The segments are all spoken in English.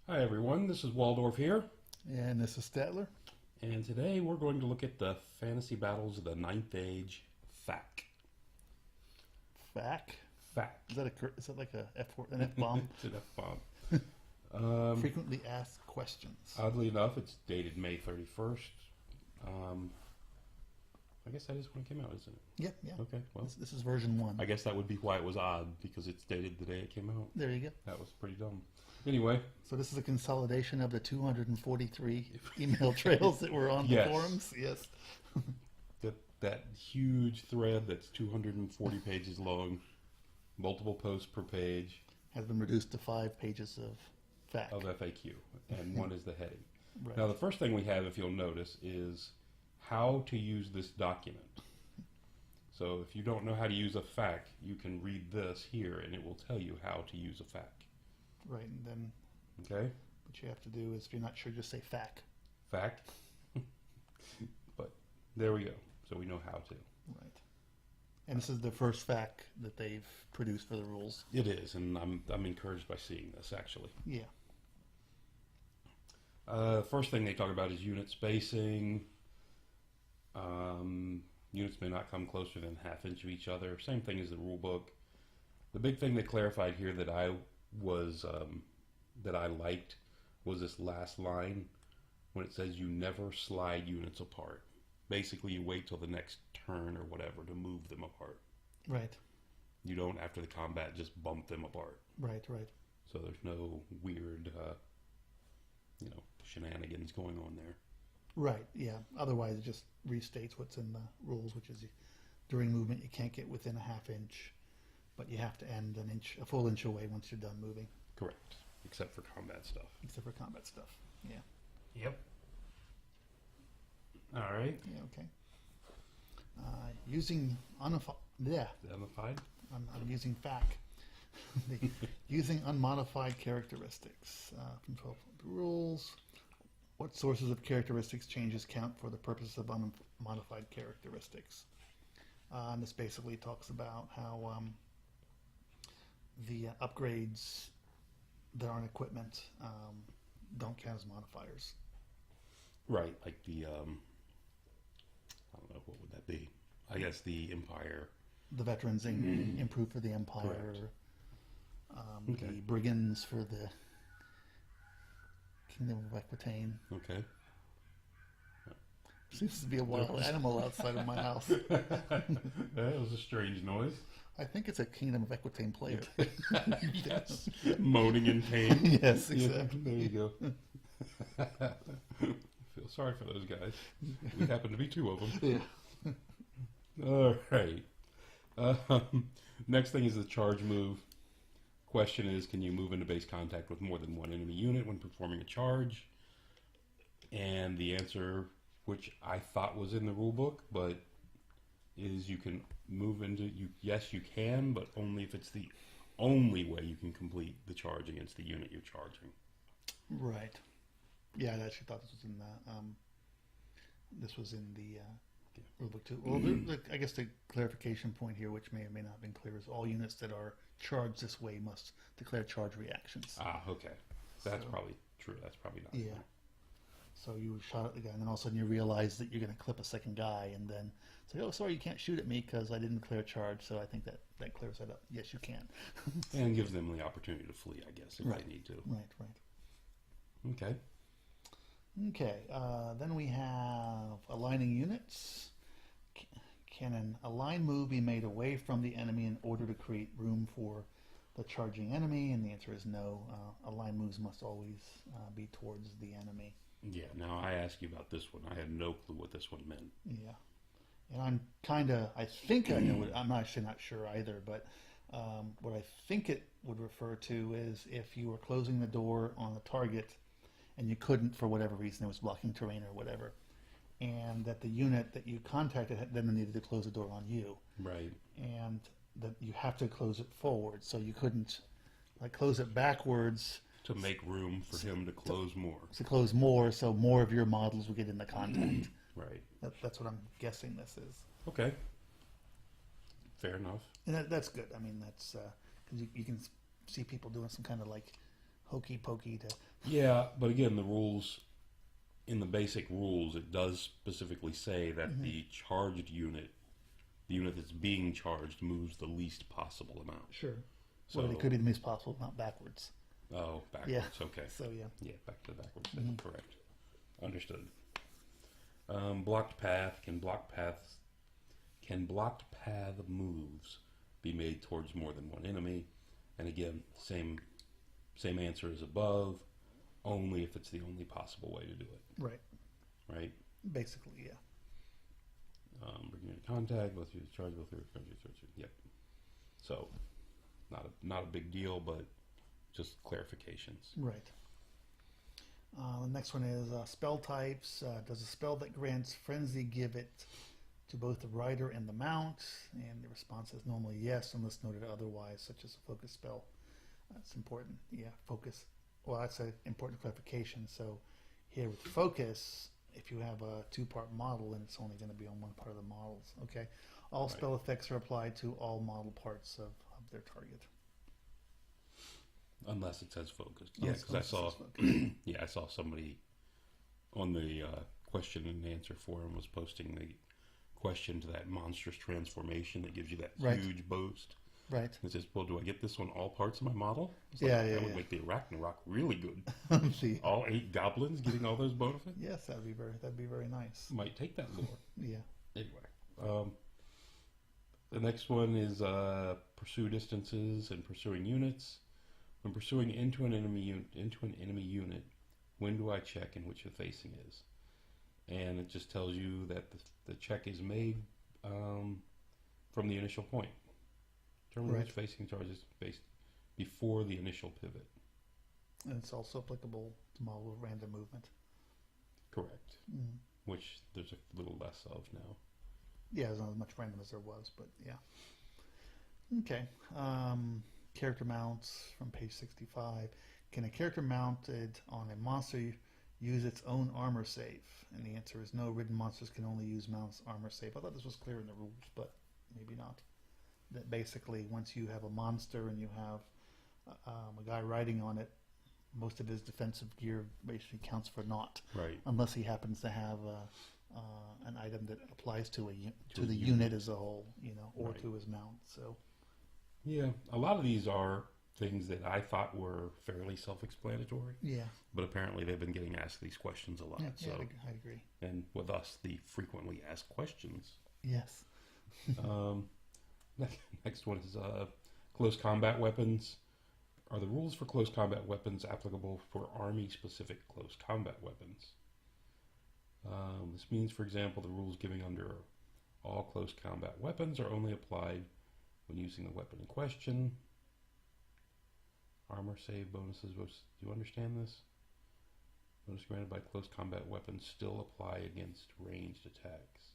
Hi everyone, this is Waldorf here, And this is Statler. and today we're going to look at the fantasy battles of the Ninth Age FAQ. FAQ. FAQ. Is that like an F bomb? It's an F-bomb. Frequently asked questions. Oddly enough, it's dated May 31st. I guess that is when it came out, isn't it? Yeah. Okay, well, This is version 1. I guess that would be why it was odd, because it's dated the day it came out. There you go. That was pretty dumb. Anyway, So this is a consolidation of the 243 email trails that were on the Yes. forums. Yes. that huge thread that's 240 pages long, multiple posts per page Has been reduced to 5 pages of FAQ. of FAQ, and one is the heading. Right. Now, the first thing we have, if you'll notice, is how to use this document. So if you don't know how to use a FAQ, you can read this here, and it will tell you how to use a FAQ. Right. And then Okay? what you have to do is, if you're not sure, just say FAQ. FAQ. But there we go. So we know how to. Right. And this is the first FAQ that they've produced for the rules. It is, and I'm encouraged by seeing this, actually. Yeah. First thing they talk about is unit spacing. Units may not come closer than ½ inch of each other. Same thing as the rule book. The big thing they clarified here that I liked was this last line when it says you never slide units apart. Basically, you wait till the next turn or whatever to move them apart. Right. You don't, after the combat, just bump them apart. Right. So there's no weird, shenanigans going on there. Right, yeah. Otherwise, it just restates what's in the rules, which is during movement you can't get within ½ inch, but you have to end a full inch away once you're done moving, Correct. Except for combat stuff. except for combat stuff. Yeah, Yep. All right. yeah, okay. Using Identified. I'm using FAQ. Using unmodified characteristics from 12 rules. What sources of characteristics changes count for the purpose of unmodified characteristics? And this basically talks about how the upgrades that are on equipment don't count as modifiers. Right. Like the, I don't know, what would that be? I guess the Empire. The veterans improve for the Empire. Correct. Okay. The brigands for the Kingdom of Aquitaine. Okay. Seems to be a wild animal outside of my house. That was a strange noise. I think it's a Kingdom of Aquitaine player. Yes. Moaning in pain. Yes, Yeah, exactly. there you go. Feel sorry for those guys. We happen to be two of them. Yeah. All right. Next thing is the charge move. Question is, can you move into base contact with more than one enemy unit when performing a charge? And the answer, which I thought was in the rule book, but is you can move into, yes, you can, but only if it's the only way you can complete the charge against the unit you're charging. Right. Yeah, I actually thought this was in this was in the rulebook too. Well, I guess the clarification point here, which may or may not have been clear, is all units that are charged this way must declare charge reactions. Ah, okay. That's So- probably true. That's probably not. Yeah. So you shot at the guy, and then all of a sudden you realize that you're going to clip a second guy, and then say, "Oh, sorry, you can't shoot at me because I didn't declare charge." So I think that clears that up. Yes, you can. And gives them the opportunity to flee, I guess, if Right. they need to. Right. Okay. Okay. Then we have aligning units. Can an align move be made away from the enemy in order to create room for the charging enemy? And the answer is no. Align moves must always be towards the enemy. Yeah, now I asked you about this one. I had no clue what this one meant. Yeah. And I think I know what, I'm actually not sure either, but what I think it would refer to is if you were closing the door on the target and you couldn't for whatever reason, it was blocking terrain or whatever, and that the unit that you contacted then needed to close the door on you, Right. and that you have to close it forward, so you couldn't like close it backwards To make room for him to close more. to close more, so more of your models will get into contact. Right. That's what I'm guessing this is. Okay. Fair enough. And that's good. I mean, that's because you can see people doing some kind of like hokey pokey to. Yeah, but again, the rules, in the basic rules, it does specifically say that the charged unit, the unit that's being charged, moves the least possible amount. Sure. So, Well, it could be the least possible, not backwards. oh, backwards. Yeah. Okay. So yeah. Yeah, back to the backwards thing. Correct. Understood. Blocked path. Can blocked path moves be made towards more than one enemy? And again, same answer as above. Only if it's the only possible way to do it. Right. Right. Basically, yeah. Bringing into contact, both use charge, both through. Yep. So, not a big deal, but just clarifications. Right. The next one is spell types. Does a spell that grants frenzy give it to both the rider and the mount? And the response is normally yes, unless noted otherwise, such as a focus spell. That's important. Yeah, focus. Well, that's an important clarification. So here with focus, if you have a two-part model, then it's only going to be on one part of the models. Okay. All spell effects are applied to all model parts of their target. Unless it says focused. Yeah, because I saw somebody on the question and answer forum was posting the question to that monstrous transformation that gives you that huge boost. Right. It says, well, do I get this on all parts of my model? That would make the Arachnarok really good. See. All 8 goblins getting all those benefits? Yes, that'd be very nice. Might take that lore. Yeah. Anyway. The next one is pursue distances and pursuing units. When pursuing into an enemy unit, when do I check and which the facing is? And it just tells you that the check is made from the initial point. Determine which facing charge is based before the initial pivot. And it's also applicable to model of random movement. Correct. Mm. Which there's a little less of now. Yeah, there's not as much random as there was, but yeah. Okay. Character mounts from page 65. Can a character mounted on a monster use its own armor save? And the answer is no. Ridden monsters can only use mounts armor save. I thought this was clear in the rules, but maybe not. That basically, once you have a monster and you have a guy riding on it, most of his defensive gear basically counts for naught. Right. Unless he happens to have an item that applies to the unit as a whole, or to his mount. So. Yeah, a lot of these are things that I thought were fairly self-explanatory. Yeah. But apparently they've been getting asked these questions a lot. Yeah, so I agree. And with us, the frequently asked questions. Yes. Next one is close combat weapons. Are the rules for close combat weapons applicable for army-specific close combat weapons? This means, for example, the rules giving under all close combat weapons are only applied when using the weapon in question. Armor save bonuses. Do you understand this? Bonus granted by close combat weapons still apply against ranged attacks.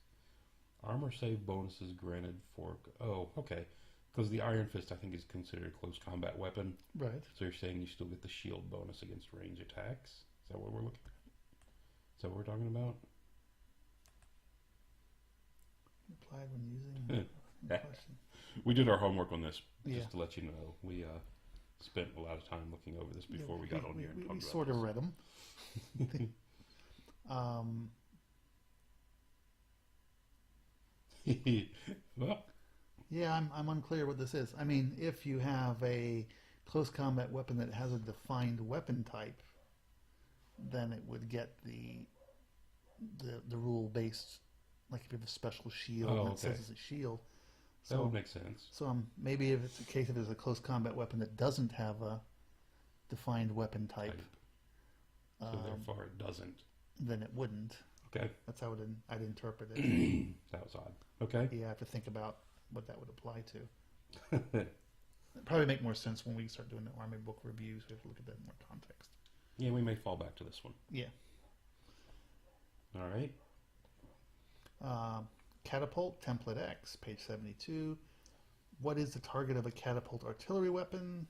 Armor save bonuses granted for... Oh, okay. Because the Iron Fist, I think, is considered a close combat weapon. Right. So you're saying you still get the shield bonus against range attacks? Is that what we're looking at? Is that what we're talking about? Applied when using in question. We did our homework on this, Yeah. just to let you know. We spent a lot of time looking over this before we got on here and talked we about sort of this. read them. Well, yeah, I'm unclear what this is. I mean, if you have a close combat weapon that has a defined weapon type, then it would get the rule based, like if you have a special shield that says it's a shield. So, that would make sense. So maybe if it's a case of there's a close combat weapon that doesn't have a defined weapon type. So therefore it doesn't. Then it wouldn't. Okay. That's how I'd interpret it. That was odd. Okay. Yeah, I have to think about what that would apply to. It'd probably make more sense when we start doing the Army book reviews. We have to look at that in more context. Yeah, we may fall back to this one. Yeah. All right. Catapult, Template X, page 72. What is the target of a catapult artillery weapon?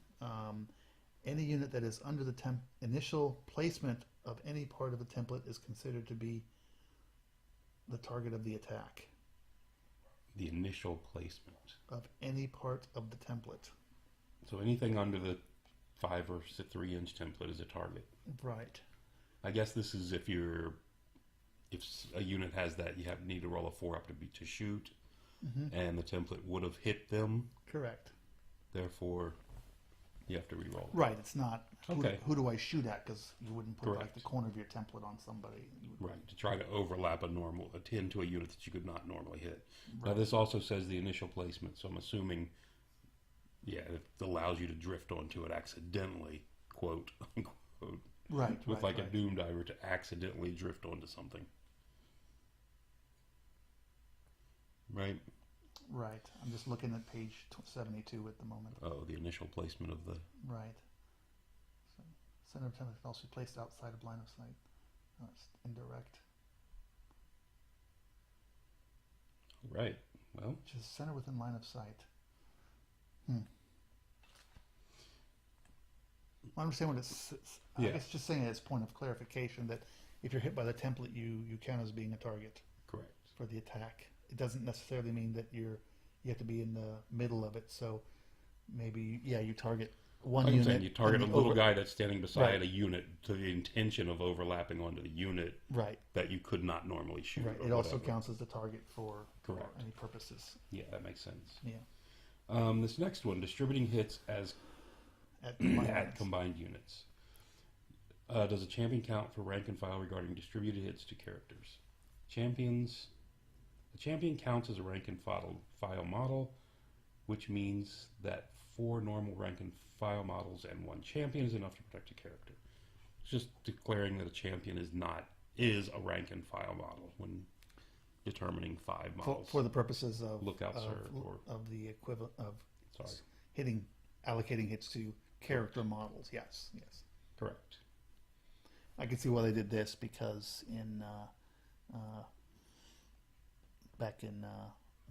Any unit that is under the initial placement of any part of the template is considered to be the target of the attack. The initial placement Of any part of the template. So anything under 5 or 3-inch template as a target. Right. I guess this is if a unit has that, you need to roll a 4 up to shoot, and the template would have hit them. Correct. Therefore, you have to re-roll. Right. It's not. Okay. Who do I shoot at? Because you wouldn't put like Correct. the corner of your template on somebody. Right, to try to overlap a 10 to a unit that you could not normally hit. Right. Now this also says the initial placement, so I'm assuming, yeah, it allows you to drift onto it accidentally, quote unquote, Right. with right, a right. doom diver to accidentally drift onto something. Right? Right. I'm just looking at page 72 at the moment. Oh, the initial placement of the... Right. So, center of template can also be placed outside of line of sight. Oh, it's indirect. Right, well... Which is center within line of sight. I understand what it's... Yeah. I guess just saying it as point of clarification that if you're hit by the template, you count as being a target Correct. for the attack. It doesn't necessarily mean that you have to be in the middle of it. So maybe, you target one Like I'm unit. saying, you target a and little guy that's standing beside Right. a unit to the intention of overlapping onto the unit Right. that you could not normally shoot. Right. or It also whatever. counts as the target for Correct. any purposes. Yeah, that makes sense. Yeah. This next one, distributing hits as At combined at units. combined units. Does a champion count for rank and file regarding distributed hits to characters? A champion counts as a rank and file model, which means that 4 normal rank and file models and 1 champion is enough to protect a character. It's just declaring that a champion is a rank and file model when determining 5 models. For the purposes of Lookouts of the equivalent of Sorry. allocating hits to character models. Yes. Correct. I can see why they did this because in back in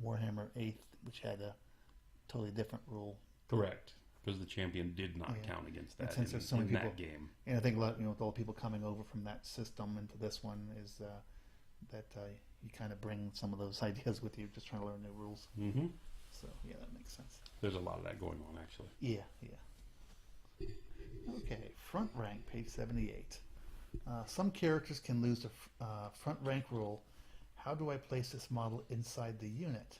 Warhammer 8th, which had a totally different rule. Correct. Because the champion did not Yeah. count against And that since there's so many in that people- game. And I think a lot, with all the people coming over from that system into this one is that you kind of bring some of those ideas with you, just trying to learn new rules. Mm-hmm. So yeah, that makes sense. There's a lot of that going on, actually. Yeah. Okay, front rank, page 78. Some characters can lose a front rank rule. How do I place this model inside the unit?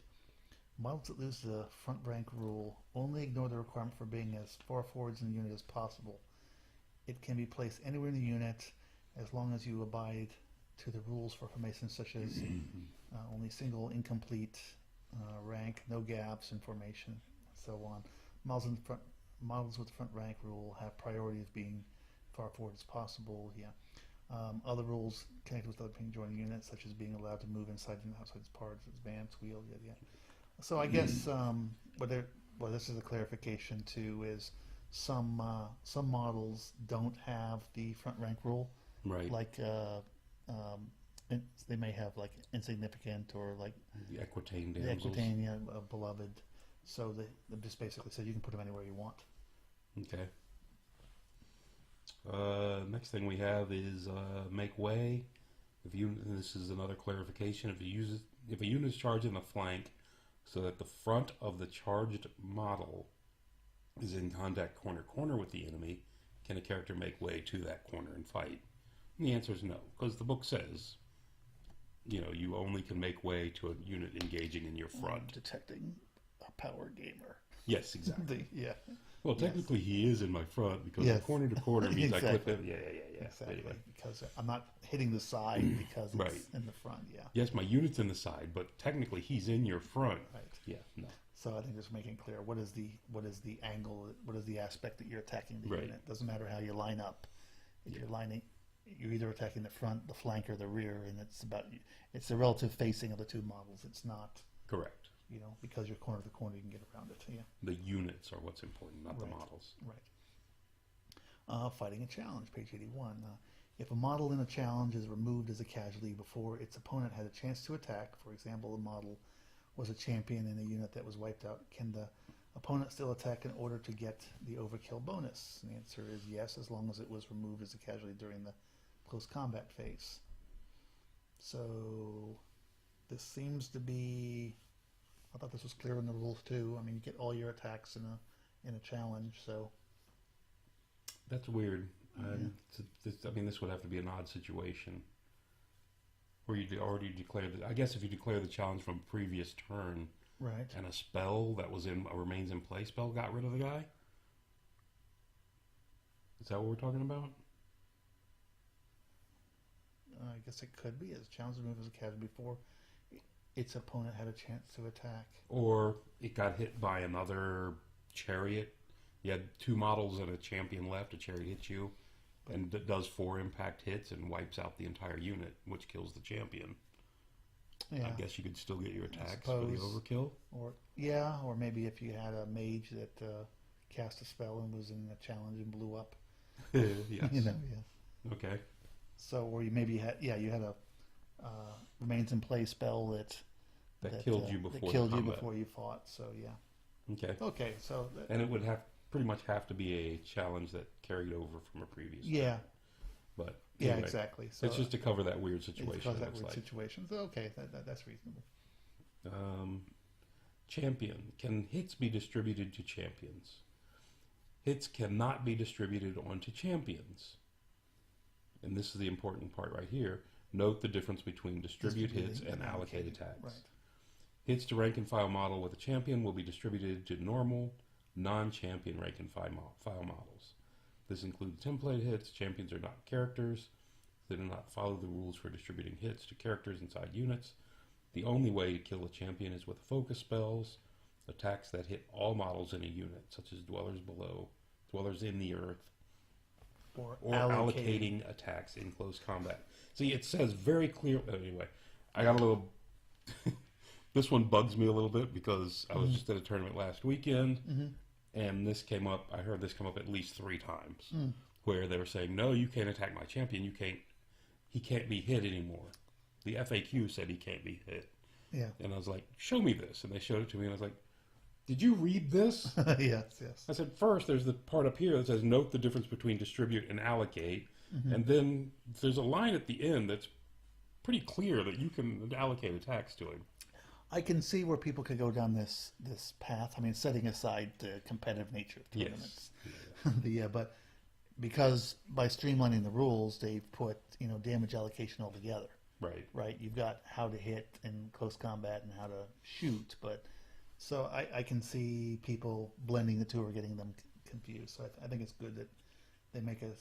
Models that lose the front rank rule only ignore the requirement for being as far forwards in the unit as possible. It can be placed anywhere in the unit as long as you abide to the rules for formations such as only single incomplete rank, no gaps in formation, so on. Models with the front rank rule have priority of being far forward as possible. Yeah. Other rules connected with other being joining units, such as being allowed to move inside and outside its parts, advance, wheel, yeah. So I guess what this is a clarification too is some models don't have the front rank rule. Right. Like they may have like insignificant or like The Equitane the damsels. Equitania, beloved. So they just basically said you can put them anywhere you want. Okay. Next thing we have is make way. This is another clarification. If a unit is charged in the flank, so that the front of the charged model is in contact corner with the enemy, can a character make way to that corner and fight? And the answer is no, because the book says, you only can make way to a unit engaging in your front. Detecting a power gamer. Yes, exactly. Yeah. Well, technically he is in my front because Yes. corner to corner means I Exactly. clip him. Yeah. Exactly. Anyway. Because I'm not hitting the side because it's Right. in the front. Yeah. Yes, my unit's in the side, but technically he's in your front. Right. Yeah, no. So I think just making clear what is the angle, what is the aspect that you're attacking the Right. unit. Doesn't matter how you line up. If you're either attacking the front, the flank, or the rear, and it's the relative facing of the two models. It's not, Correct. because you're corner to corner, you can get around it. Yeah. The units are what's important, not the Right. models. Right. Fighting a challenge, page 81. If a model in a challenge is removed as a casualty before its opponent had a chance to attack, for example, the model was a champion in a unit that was wiped out, can the opponent still attack in order to get the overkill bonus? And the answer is yes, as long as it was removed as a casualty during the close combat phase. So this seems to be, I thought this was clear in the rules too. I mean, you get all your attacks in a challenge, so That's weird. I mean, this would have to be an odd situation where you already declared. I guess if you declare the challenge from a previous turn, Right. and a spell that was in a remains in play spell got rid of the guy. Is that what we're talking about? I guess it could be. As challenge move as a cast before its opponent had a chance to attack. Or it got hit by another chariot. You had two models and a champion left. A chariot hits you, and does 4 impact hits and wipes out the entire unit, which kills the champion. Yeah. I guess you could still get your I attacks for the suppose. overkill. Or maybe if you had a mage that cast a spell and was in a challenge and blew up. Yes. Yeah. Okay. So, or you maybe had you had a remains in play spell that killed you before that killed the you combat. before you fought. So yeah. Okay. Okay. So And it would pretty much have to be a challenge that carried over from a previous. yeah. turn. But Yeah. anyway, Exactly. So it's just to cover that weird it's situation. because It that looks weird like. situation. So okay, that's reasonable. Champion. Can hits be distributed to champions? Hits cannot be distributed onto champions. And this is the important part right here. Note the difference between distribute hits Distributing and allocate attacks. Right. Hits to rank and file model with a champion will be distributed to normal, non-champion rank and file models. This includes template hits. Champions are not characters. They do not follow the rules for distributing hits to characters inside units. The only way to kill a champion is with focus spells, attacks that hit all models in a unit, such as dwellers below, dwellers in the earth, Or allocating attacks in close combat. See, it says very clear. Anyway, I got a little. This one bugs me a little bit because I was just at a tournament last weekend, and this came up. I heard this come up at least 3 times, where they were saying, "No, you can't attack my champion. You can't. He can't be hit anymore." The FAQ said he can't be hit, Yeah. and I was like, "Show me this," and they showed it to me, and I was like, "Did you read this?" Yes. I said, first, there's the part up here that says, note the difference between distribute and allocate. And then there's a line at the end that's pretty clear that you can allocate attacks to him. I can see where people could go down this path. I mean, setting aside the competitive nature of tournaments. Yes. But because by streamlining the rules, they've put damage allocation all together. Right. Right. You've got how to hit in close combat and how to shoot, but so I can see people blending the two or getting them confused. So I think it's good that they make a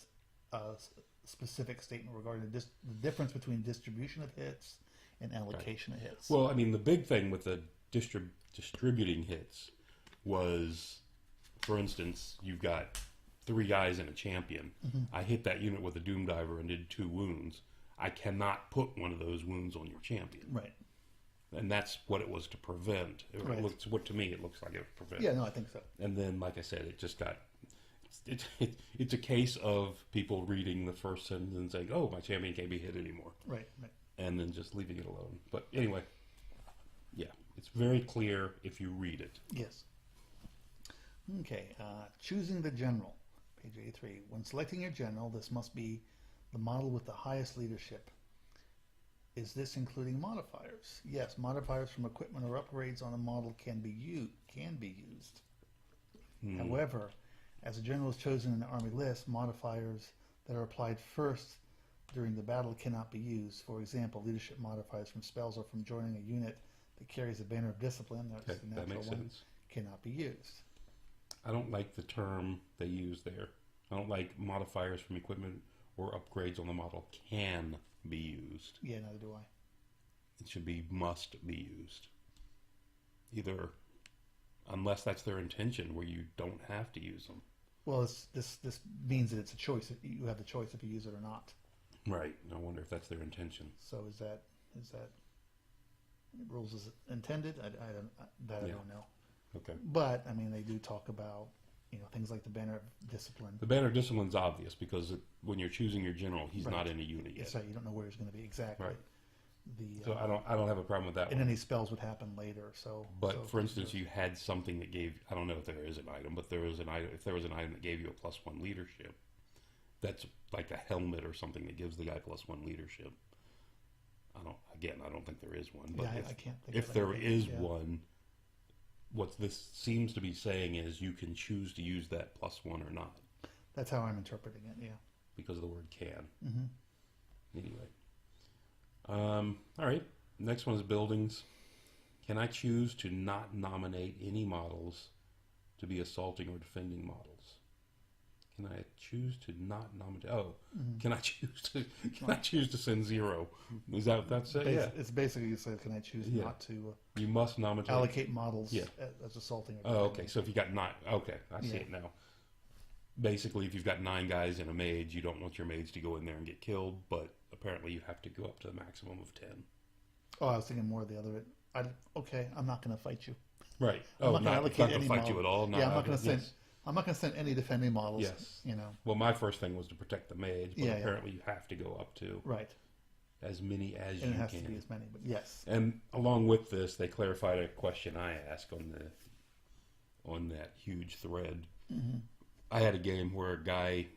specific statement regarding the difference between distribution of hits and allocation of hits. Well, I mean, the big thing with the distributing hits was, for instance, you've got 3 guys and a champion. I hit that unit with a Doom Diver and did 2 wounds. I cannot put one of those wounds on your champion. Right. And that's what it was to prevent. Right. To me, it looks like it prevents. Yeah, no, I think so. And then, like I said, it just got. It's a case of people reading the first sentence and saying, "Oh, my champion can't be hit anymore," Right. and then just leaving it alone. But anyway, yeah, it's very clear if you read it. Yes. Okay. Choosing the general, page 83. When selecting your general, this must be the model with the highest leadership. Is this including modifiers? Yes, modifiers from equipment or upgrades on a model can be used. However, as a general is chosen in the army list, modifiers that are applied first during the battle cannot be used. For example, leadership modifiers from spells or from joining a unit that carries a banner of discipline, that's the that natural makes one, sense. cannot be used. I don't like the term they use there. I don't like modifiers from equipment or upgrades on the model can be used. Yeah, neither do I. It should be must be used. Either, unless that's their intention, where you don't have to use them. Well, this means that it's a choice. You have the choice if you use it or not. Right. I wonder if that's their intention. So is that rules as intended? I don't know. Okay. But I mean, they do talk about things like the banner of discipline. The banner of discipline's obvious because when you're choosing your general, he's not in a unit yet. So you don't know where he's going to be exactly. Right. So I don't have a problem with that and one. any spells would happen later. But for instance, you had something that gave, I don't know if there is an item, but if there was an item that gave you a +1 leadership, that's like a helmet or something that gives the guy +1 leadership. I don't think there is one. But I can't think if of there anything. is one, what this seems to be saying is you can choose to use that +1 or not. That's how I'm interpreting it. Yeah. because of the word can. Mm-hmm. Anyway. All right. Next one is buildings. Can I choose to not nominate any models to be assaulting or defending models? Can I choose to not nominate? Oh, can I choose to send 0? Is that what that's it? Yeah. It's basically you said, can I choose not to You must nominate. allocate models as assaulting or Oh, defending? okay. So if you got 9, okay, I see it now. Basically, if you've got 9 guys and a mage, you don't want your mage to go in there and get killed, but apparently you have to go up to the maximum of 10. Oh, I was thinking more of the other. Okay, I'm not going to fight you. Right. I'm not going to not any fight model. you at all. Yeah, I'm not going to send. I'm not going to send any defending models. Yes. You know. Well, my first thing was to protect the mage, but apparently you have to go up to as many as and you it has can. to be as many, but yes. And along with this, they clarified a question I asked on that huge thread. Mm-hmm. I had a game where a guy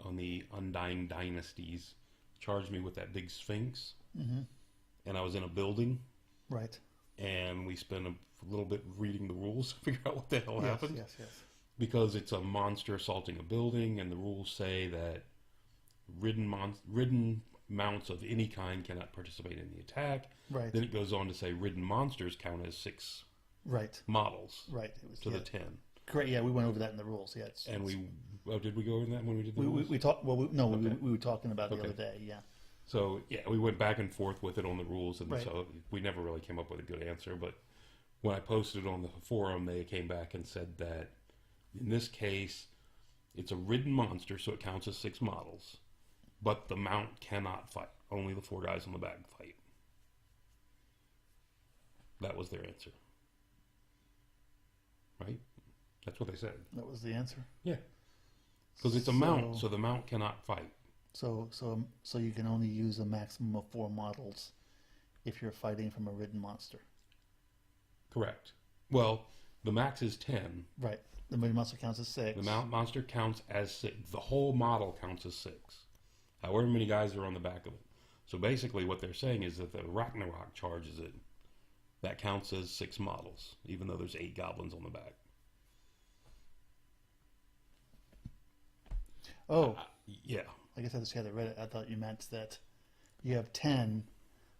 on the Undying Dynasties charged me with that big Sphinx, and I was in a building, and we spent a little bit reading the rules to figure out what the hell happened. Yes. Because it's a monster assaulting a building, and the rules say that ridden mounts of any kind cannot participate in the attack. Right. Then it goes on to say ridden monsters count as 6 models Right. It was, to the 10. Correct. Yeah, we went over that in the rules. Yeah. And did we go over that when we did the rules? We talked. Well, we were talking about it the other day. Yeah. So yeah, we went back and forth with it on the rules, and Right. so we never really came up with a good answer. But when I posted it on the forum, they came back and said that in this case, it's a ridden monster, so it counts as 6 models, but the mount cannot fight. Only the 4 guys on the back fight. That was their answer. Right? That's what they said. That was the answer. Yeah. Because it's a mount, so the mount cannot fight. So you can only use a maximum of 4 models if you're fighting from a ridden monster. Correct. Well, the max is 10. Right. The ridden monster counts as 6. The mount monster counts as 6. The whole model counts as 6. However many guys are on the back of it. So basically what they're saying is that the Ragnarok charges it. That counts as 6 models, even though there's 8 goblins on the back. Oh. Yeah. I guess I just had to read it. I thought you meant that you have 10.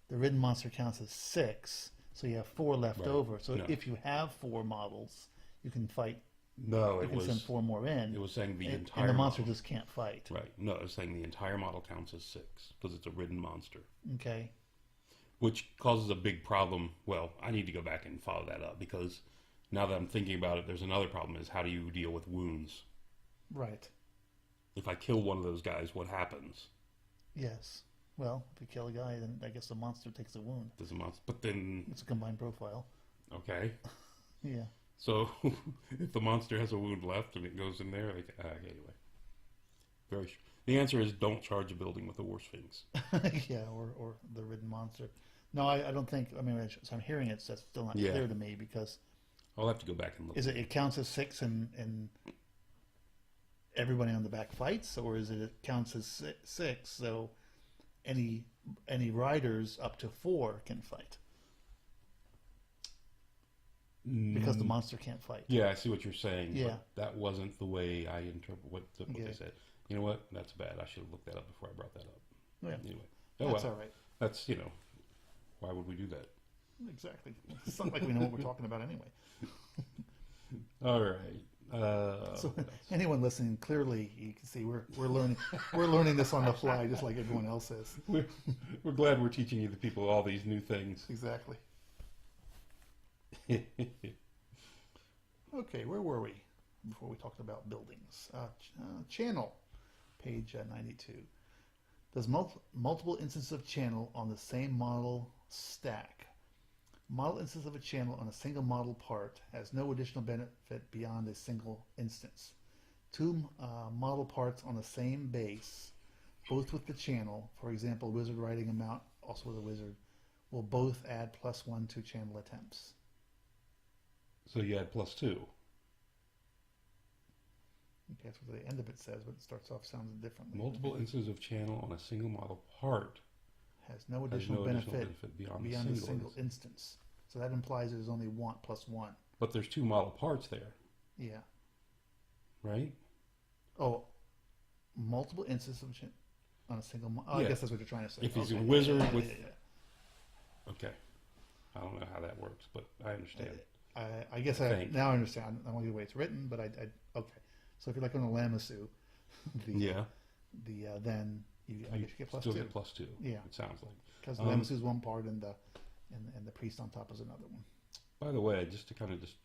The ridden monster counts as 6. So you have 4 left over. So if you have 4 models, you can fight. No, you can send 4 more in. It was saying the entire and the monster model just can't fight. Right. No, it was saying the entire model counts as 6 because it's a ridden monster. Okay. Which causes a big problem. Well, I need to go back and follow that up because now that I'm thinking about it, there's another problem is how do you deal with wounds? Right. If I kill one of those guys, what happens? Yes. Well, if you kill a guy, then I guess the monster takes a wound. Does the monster? But then it's a combined profile. Okay. Yeah. So if the monster has a wound left and it goes in there, anyway. The answer is don't charge a building with a war sphinx. Yeah, or the ridden monster. No, I don't think. I mean, so I'm hearing it. So that's still not clear to me because I'll have to go back and look. Is it counts as 6 and everybody on the back fights, or is it counts as 6 so any riders up to 4 can fight? Because the monster can't fight. Yeah, I see what you're saying. Yeah. But that wasn't the way I interpret what they said. You know what? That's bad. I should have looked that up before I brought that up. Yeah. Anyway. That's all right. That's, why would we do that? Exactly. It's not like we know what we're talking about anyway. All right. So anyone listening, clearly you can see we're learning this on the fly just like everyone else is. We're glad we're teaching you the people all these new things. Exactly. Okay, where were we before we talked about buildings? Channel, page 92. There's multiple instances of channel on the same model stack. Model instance of a channel on a single model part has no additional benefit beyond a single instance. 2 model parts on the same base, both with the channel, for example, wizard riding a mount, also with a wizard, will both add +1 to channel attempts. So you add +2. Okay, that's what the end of it says, but it starts off sounds differently. Multiple instances of channel on a single model part has no additional benefit beyond a single instance. So that implies there's only +1. But there's 2 model parts there. Yeah. Right? Oh, multiple instances of on a single. I Yeah. guess that's what you're trying to say. If he's Okay. a wizard Yeah, with, yeah, yeah. okay, I don't know how that works, but I understand. I guess think. now I understand. I don't know the way it's written, but I okay. So if you're like on a Lamassu, Yeah, then I guess you get plus still 2 get +2. Yeah. It sounds like. because the Lamassu is one part and the priest on top is another one. By the way, just to kind of just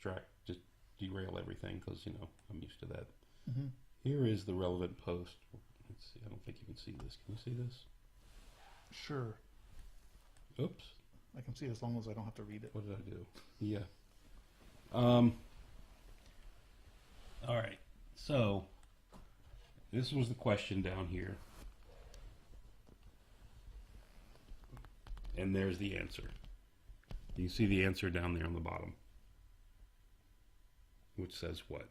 derail everything, because I'm used to that. Mm-hmm. Here is the relevant post. Let's see. I don't think you can see this. Can you see this? Sure, Oops. I can see it as long as I don't have to read it. What did I do? Yeah. All right. So this was the question down here, and there's the answer. You see the answer down there on the bottom, which says what?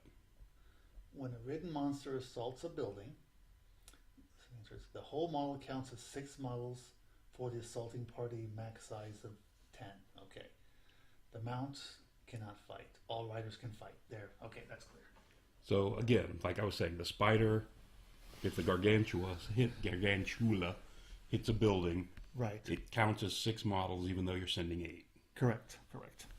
When a ridden monster assaults a building, the whole model counts as 6 models for the assaulting party, max size of 10. Okay. The mount cannot fight. All riders can fight. There. Okay, that's clear. So again, like I was saying, the spider, if the gargantula hits a building, Right. it counts as 6 models, even though you're sending 8. Correct.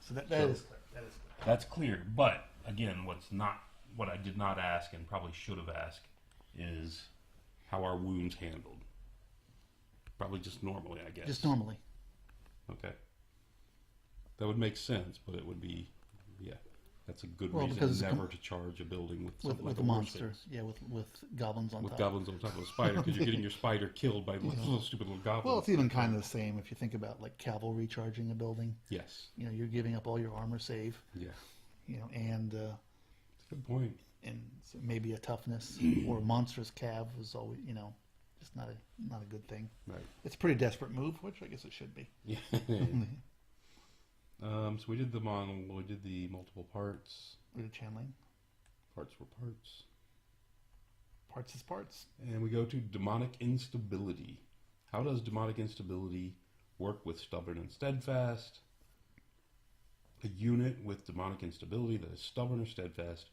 So that is clear. That is clear. That's clear. But again, what I did not ask and probably should have asked is how are wounds handled? Probably just normally, I guess. Just normally. Okay. That would make sense, but it would be, yeah, that's a good Well, reason because never to charge a building with something with like a war monster. sphinx. Yeah, with goblins on With top. goblins on top of a spider, because you're getting your spider killed by little stupid little goblins. Well, it's even kind of the same if you think about like cavalry charging a building. Yes. You're giving up all your armor save. Yeah. And That's a good point. and so maybe a toughness or a monstrous cav is always just not a good thing. Right. It's a pretty desperate move, which I guess it should be. Yeah. So we did the model. We did the multiple parts. We did channeling. Parts were parts. Parts is parts. And we go to demonic instability. How does demonic instability work with stubborn and steadfast? A unit with demonic instability that is stubborn or steadfast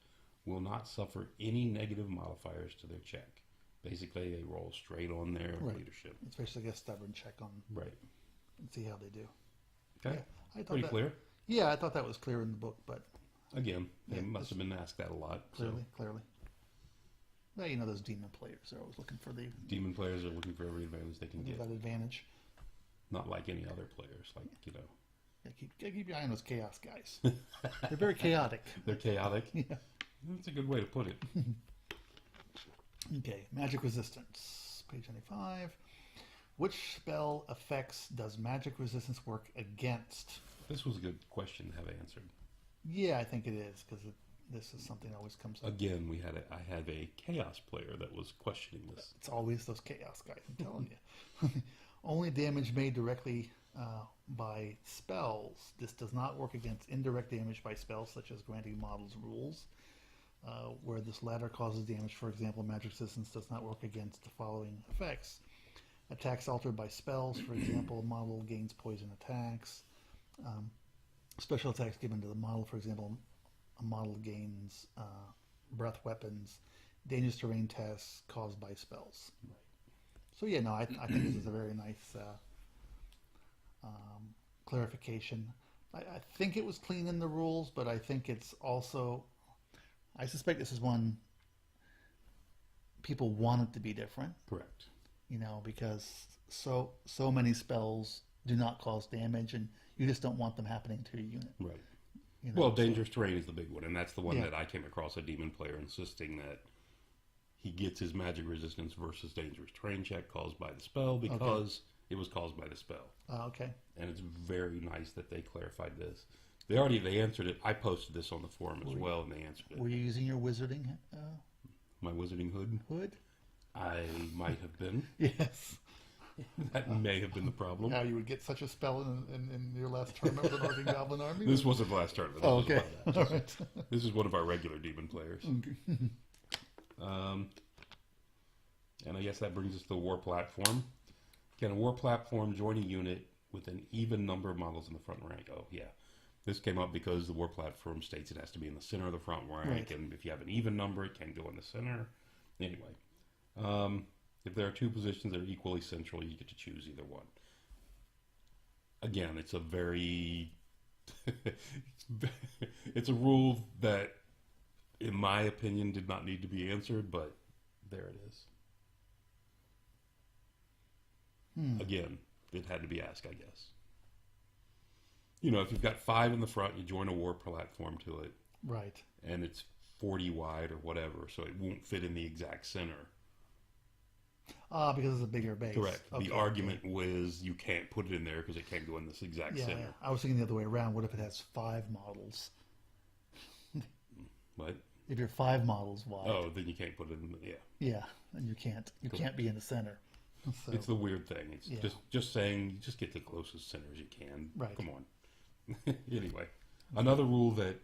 will not suffer any negative modifiers to their check. Basically, they roll straight on their Right. leadership. It's basically a stubborn check on Right. and see how they do. Okay. Yeah, I thought Pretty that, clear. Yeah, I thought that was clear in the book, but Again, they Yeah, must have been asked that a lot. So clearly. Well, those demon players are always looking for demon players are looking for every advantage they can get. that advantage. Not like any other players. Like, Yeah, keep your eye on those chaos guys. They're very chaotic. they're chaotic. Yeah. That's a good way to put it. Okay, magic resistance, page 95. Which spell effects does magic resistance work against? This was a good question to have answered. Yeah, I think it is because this is something that always comes up. Again, I had a chaos player that was questioning this. It's always those chaos guys. I'm telling you. Only damage made directly by spells. This does not work against indirect damage by spells such as granting models rules. Where this latter causes damage, for example, magic resistance does not work against the following effects. Attacks altered by spells, for example, a model gains poison attacks. Special attacks given to the model, for example, a model gains breath weapons. Dangerous terrain tests caused by spells. Right. So yeah, no, I think this is a very nice clarification. I think it was clean in the rules, but I think it's also, I suspect this is one people want it to be different. Correct. Because so many spells do not cause damage, and you just don't want them happening to your unit. Right. So- Well, dangerous terrain is the big one, and that's the one Yeah. that I came across a demon player insisting that he gets his magic resistance versus dangerous terrain check caused by the spell because it was caused by the spell. Okay. And it's very nice that they clarified this. They answered it. I posted this on the forum as well, and they answered it. Were you using your wizarding My wizarding hood? hood? I might have been. Yes. That may have been the problem. How you would get such a spell in your last tournament with the Northern Goblin Army? This wasn't the last tournament. Oh, This was okay. by that. All right. This is one of our regular demon players. And I guess that brings us to the war platform. Can a war platform join a unit with an even number of models in the front rank? Oh, yeah. This came up because the war platform states it has to be in the center of the front rank, Right. and if you have an even number, it can go in the center. Anyway, If there are two positions that are equally central, you get to choose either one. Again, it's a very it's a rule that, in my opinion, did not need to be answered, but there it is. Again, it had to be asked, I guess. If you've got 5 in the front, you join a war platform to it. Right. And it's 40 wide or whatever, so it won't fit in the exact center. Because it's a bigger base. Correct. Okay, The argument was you can't put it in there because it can't go in this exact center. Yeah. I was thinking the other way around. What if it has 5 models? What? If you're 5 models wide. Oh, then you can't put it in. Yeah. Yeah, and you can't be in the center. So, it's the weird thing. It's just saying, just get the closest center as you can. Right. Come on. Anyway, another rule that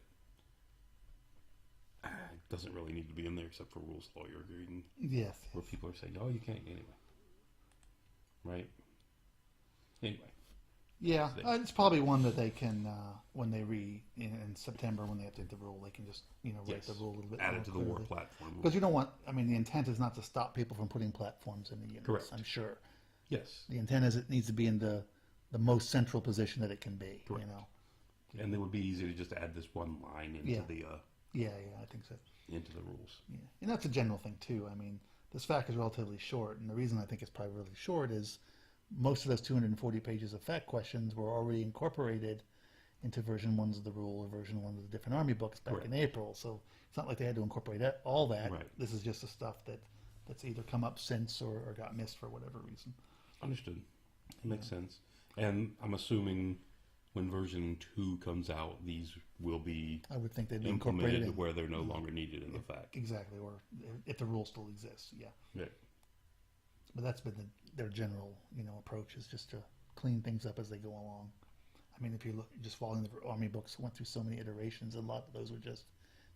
doesn't really need to be in there except for rules lawyer reading. Yes. Where people are saying, "Oh, you can't anyway." Right. Anyway. Yeah, it's probably one that they can, when they in September, when they update the rule, they can just, write the rule a little bit add more it to the clearly. war platform. Because you don't want, the intent is not to stop people from putting platforms in the units. Correct. I'm sure. Yes. The intent is it needs to be in the most central position that it can be. Correct. And it would be easy to just add this one line into the Yeah, I think so. into the rules. Yeah, and that's a general thing too. This fact is relatively short, and the reason I think it's probably really short is most of those 240 pages of fact questions were already incorporated into version 1s of the rule or version 1 of the different Army books back in April. So it's not like they had to incorporate all that. Right. This is just the stuff that's either come up since or got missed for whatever reason. Understood. It makes sense. And I'm assuming when version 2 comes out, these will be I would think they'd be incorporated implemented where they're no longer needed in the fact. Exactly, or if the rule still exists, yeah. Right. But that's been their general, approach is just to clean things up as they go along. If you look, just following the Army books, went through so many iterations, a lot of those were just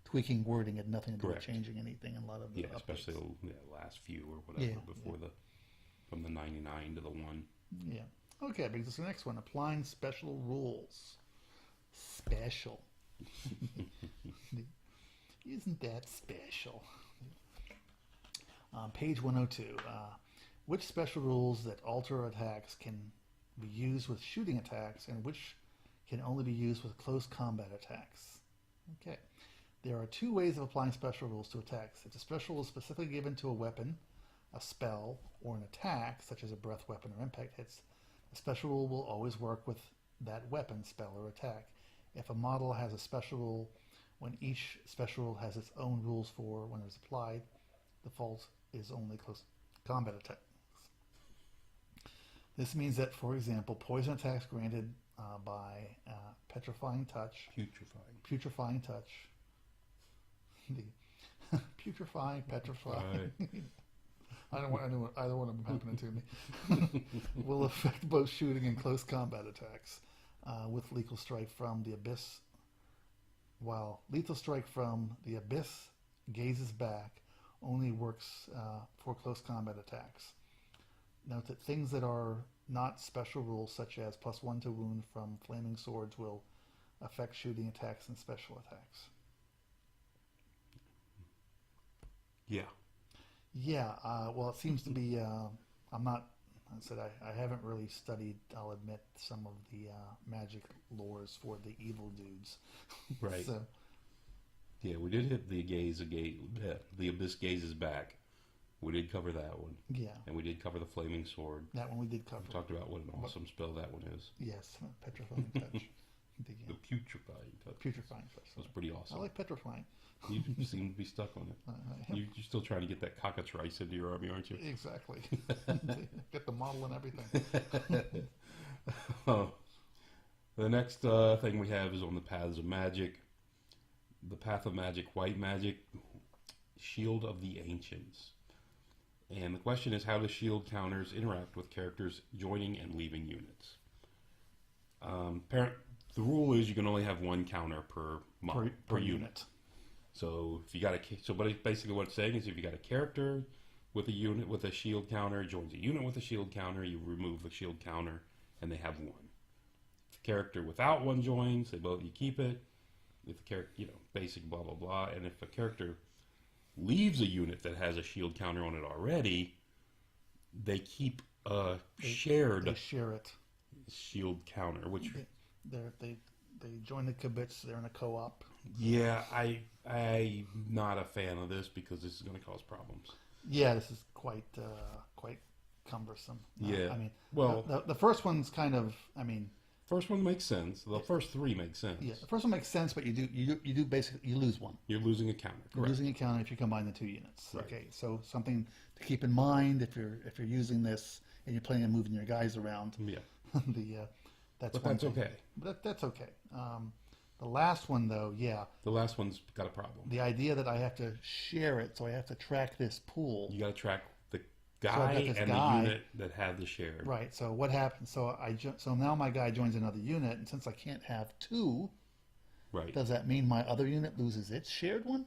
tweaking wording, had nothing to do with changing anything. And a lot of the updates. Especially the last few or whatever before from the 99 to the 1. Yeah. Okay, brings us to the next one: applying special rules. Special. Isn't that special? Page 102. Which special rules that alter attacks can be used with shooting attacks and which can only be used with close combat attacks? Okay. There are 2 ways of applying special rules to attacks. If the special rule is specifically given to a weapon, a spell, or an attack, such as a breath weapon or impact hits, the special rule will always work with that weapon, spell, or attack. If a model has a special rule, when each special rule has its own rules for when it's applied, the default is only close combat attacks. This means that, for example, poison attacks granted by petrifying touch, putrefying touch, the putrefying, petrifying. I don't want either one of them happening to me. Will affect both shooting and close combat attacks. With lethal strike from the abyss, while lethal strike from the abyss gazes back, only works for close combat attacks. Note that things that are not special rules, such as +1 to wound from flaming swords, will affect shooting attacks and special attacks. Yeah. Yeah. Well, it seems to be. I'm not. I said I haven't really studied. I'll admit some of the magic lores for the evil dudes. Right. So. Yeah, we did hit the abyss gazes back. We did cover that one. Yeah. And we did cover the flaming sword. That one we did cover. We talked about what an awesome spell that one is. Yes, petrifying touch. The putrefying touch. Putrefying touch. That was pretty awesome. I like petrifying. You seem to be stuck on it. You're still trying to get that cockatrice into your army, aren't you? Exactly. Get the model and everything. Oh. The next thing we have is on the Paths of Magic. The Path of Magic, White Magic, Shield of the Ancients. And the question is, how do shield counters interact with characters joining and leaving units? The rule is you can only have 1 counter per unit. So if you got basically what it's saying is if you got a character with a unit with a shield counter joins a unit with a shield counter, you remove the shield counter and they have 1. If a character without 1 joins, you keep it. If a character, basic blah blah blah, and if a character leaves a unit that has a shield counter on it already, they keep a shared They share it. shield counter, which They join the kibitz. They're in a co-op. yeah, I'm not a fan of this because this is going to cause problems. Yeah, this is quite cumbersome. Yeah. I mean, Well, the first one's kind of. I mean, first one makes sense. The first three make sense. yeah, the first one makes sense, but you do basically you lose one. You're losing a counter. You're Correct. losing a counter if you combine the two units. Right. Okay, so something to keep in mind if you're using this and you're planning on moving your guys around. Yeah. That's But one that's thing. okay. But that's okay. The last one though, yeah, The last one's got a problem. the idea that I have to share it, so I have to track this pool. You got to track the I've guy got this and guy. the unit that have the shared. Right. So what happens? So now my guy joins another unit, and since I can't have two, Right. does that mean my other unit loses its shared one?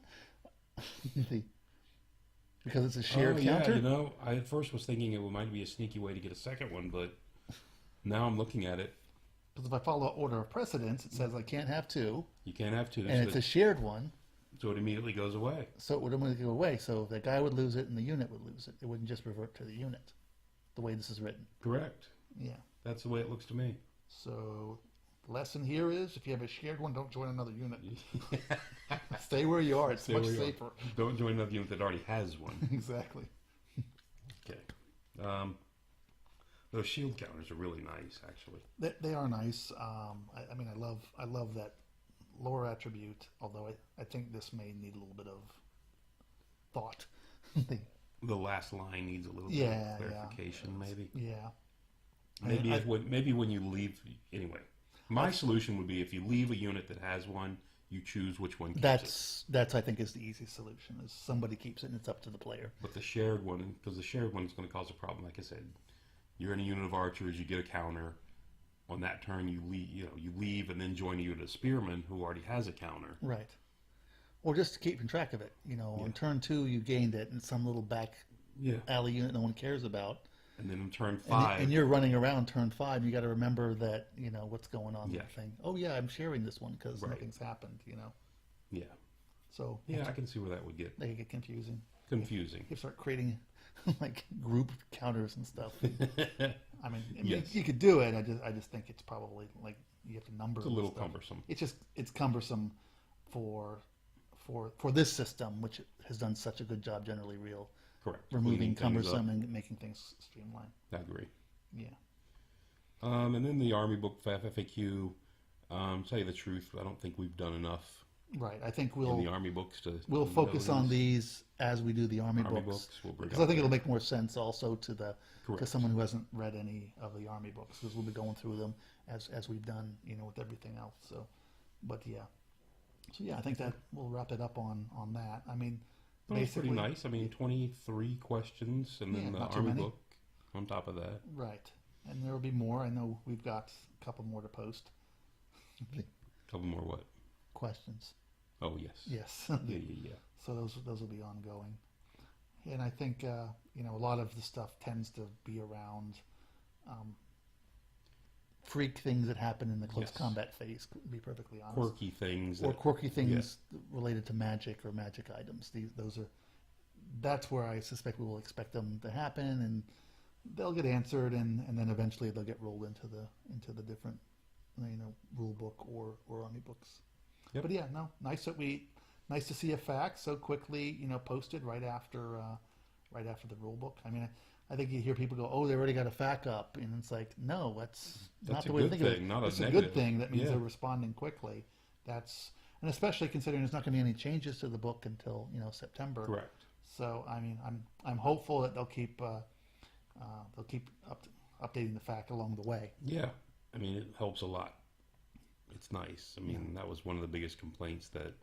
Because it's a shared counter. Yeah, you know, I at first was thinking it might be a sneaky way to get a second one, but now I'm looking at it. Because if I follow order of precedence, it says I can't have two, You can't have two, and it's a shared one, so it immediately goes away. so it would immediately go away. So the guy would lose it, and the unit would lose it. It wouldn't just revert to the unit, the way this is written. Correct. Yeah. That's the way it looks to me. So the lesson here is, if you have a shared one, don't join another unit. Stay where you are. It's Stay much where you are. safer. Don't join another unit that already has one. Exactly. Okay. Those shield counters are really nice, actually. They are nice. I mean, I love that lore attribute. Although I think this may need a little bit of thought. The last line needs a little bit Yeah, of clarification, maybe. Yeah. Maybe when you leave. Anyway, my solution would be if you leave a unit that has one, you choose which one keeps it. That's I think is the easy solution. Is somebody keeps it and it's up to the player. But the shared one, because the shared one is going to cause a problem. Like I said, you're in a unit of archers, you get a counter. On that turn, you leave and then join a unit of spearmen who already has a counter. Right. Or just keeping track of it. You know, on turn 2 you gained it in some little back alley unit no one cares about. And then on turn 5, and you're running around turn 5. You got to remember that what's going on. That thing. Oh yeah, I'm sharing this one because nothing's happened. Yeah. So Yeah, I can see where that would get they get confusing. confusing. You start creating like group counters and stuff. I mean, Yes. you could do it. I just think it's probably like you have to number. It's a little cumbersome. It's cumbersome for this system, which has done such a good job generally Correct. removing Cleaning things cumbersome up. and making things streamlined. I agree. Yeah. And then the Army book for FFAQ. Tell you the truth, I don't think we've done enough Right. I think in the Army books to. we'll focus on these as we do the Army books. We'll bring Because up I think it'll there. make more sense also to Correct. someone who hasn't read any of the Army books, because we'll be going through them as we've done, with everything else. So, but yeah, I think that we'll wrap it up on that. I mean, Well, it's pretty basically, nice. I mean, 23 questions, and then Yeah, the not too Army many. book on top of that. right? And there will be more. I know we've got a couple more to post. Couple more what? Questions. Oh yes. Yes. Yeah. So those will be ongoing. And I think a lot of the stuff tends to be around freak things that happen in the close Yes. combat phase. To be perfectly honest, Quirky things. or that- quirky things related to magic or magic items. That's where I suspect we will expect them to happen, and they'll get answered, and then eventually they'll get rolled into the different rule book or Army books. Yep. But yeah, no, nice to see a fact so quickly posted right after the rule book. I mean, I think you hear people go, "Oh, they already got a fact up," and it's like, no, that's not a the way to good think of it. thing, not a It's a negative. good thing. That means Yeah. they're responding quickly. And especially considering there's not going to be any changes to the book until September. Correct. So I mean, I'm hopeful that they'll keep updating the fact along the way. Yeah. I mean, it helps a lot. It's nice. I mean, that was one of the biggest complaints that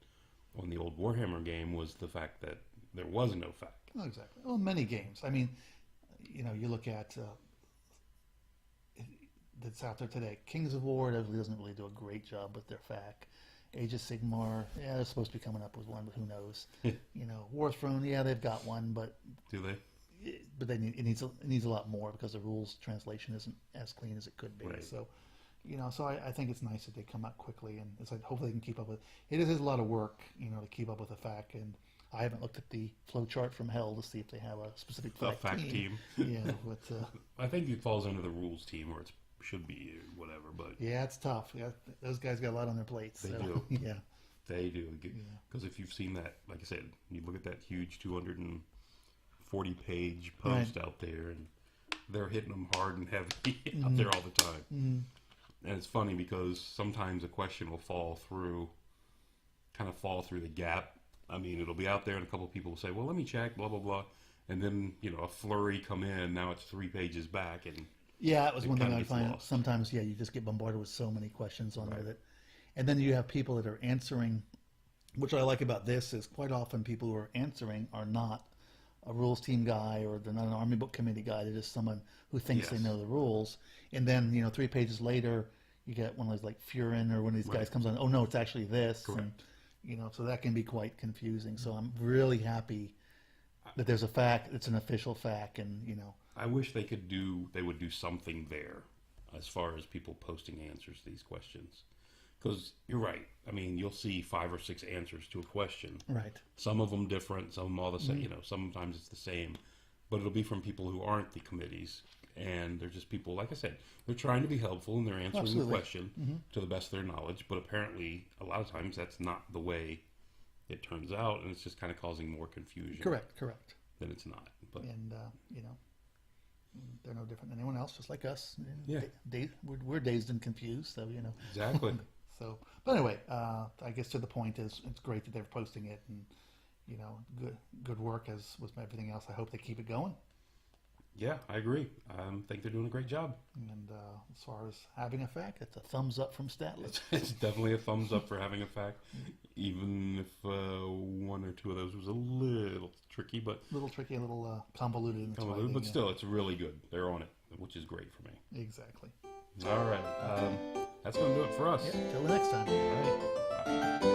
on the old Warhammer game was the fact that there was no fact. Oh, exactly. Well, many games. I mean, you look at that's out there today. Kings of War doesn't really do a great job with their FAQ. Age of Sigmar, yeah, they're supposed to be coming up with one, but who knows? Warthrone, yeah, they've got one, but Do they? it needs a lot more because the rules translation isn't as clean as it could be. Right. So, so I think it's nice that they come out quickly, and it's like hopefully they can keep up with. It is a lot of work, to keep up with the FAQ, and I haven't looked at the flow chart from hell to see if they have a specific A fact fact team. team. Yeah, but I think it falls under the rules team, or it should be, or whatever. But yeah, it's tough. Yeah, those guys got a lot on their plates. They so, do. Yeah. they do. Because if you've seen that, like I said, you look at that huge 240-page post out there, and they're hitting them hard and heavy out there all the time. And it's funny because sometimes a question will kind of fall through the gap. I mean, it'll be out there, and a couple of people will say, "Well, let me check," blah blah blah, and then a flurry come in. Now it's 3 pages back, and Yeah, that was it one thing kinda I gets find. lost. Sometimes, you just get bombarded with so many questions on Right. with it. And then you have people that are answering, which I like about this is quite often people who are answering are not a rules team guy or they're not an Army Book Committee guy. They're just someone who thinks they Yes. know the rules. And then, 3 pages later, you get one of those like Furin or one of these guys Right. comes on, oh no, it's actually this. Correct. And, so that can be quite confusing. So I'm really happy that there's a fact, it's an official fact, and, I wish they would do something there as far as people posting answers to these questions. Because you're right. I mean, you'll see 5 or 6 answers to a question. right. Some of them different, some of them all the same. Sometimes it's the same, but it'll be from people who aren't the committees, and they're just people. Like I said, they're trying to be helpful and they're answering Absolutely. the question to the best of their knowledge. But apparently, a lot of times that's not the way it turns out, and it's just kind of causing more confusion. Correct. Than it's not. But And, they're no different than anyone else, just like us. Yeah. We're dazed and confused, so, exactly. So, but anyway, I guess to the point is it's great that they're posting it, and good work as with everything else. I hope they keep it going. Yeah, I agree. I think they're doing a great job. And as far as having a fact, it's a thumbs up from Statler. It's definitely a thumbs up for having a fact, even if 1 or 2 of those was a little tricky, but A little tricky, a little convoluted. In its writing, but still, it's really good. They're on it, which is great for me. Exactly. All right, that's going to do it for us. Yeah, till the next time. All right. Bye.